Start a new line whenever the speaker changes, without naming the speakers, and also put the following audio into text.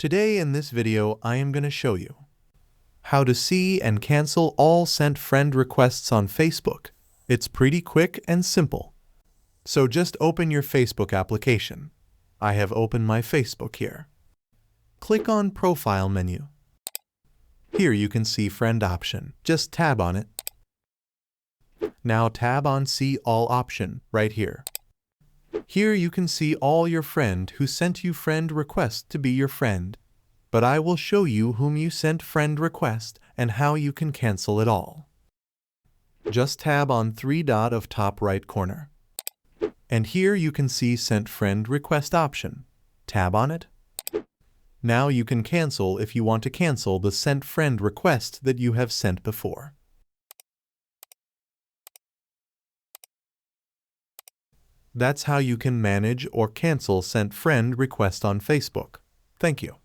Today in this video, I am going to show you how to see and cancel all sent friend requests on Facebook. It's pretty quick and simple. So just open your Facebook application. I have opened my Facebook here. Click on Profile menu. Here you can see Friend option. Just tap on it. Now tap on See All option right here. Here you can see all your friend who sent you friend request to be your friend. But I will show you whom you sent friend request and how you can cancel it all. Just tab on three dot of top right corner. And here you can see Sent Friend Request option. Tab on it. Now you can cancel if you want to cancel the sent friend request that you have sent before. That's how you can manage or cancel sent friend request on Facebook. Thank you.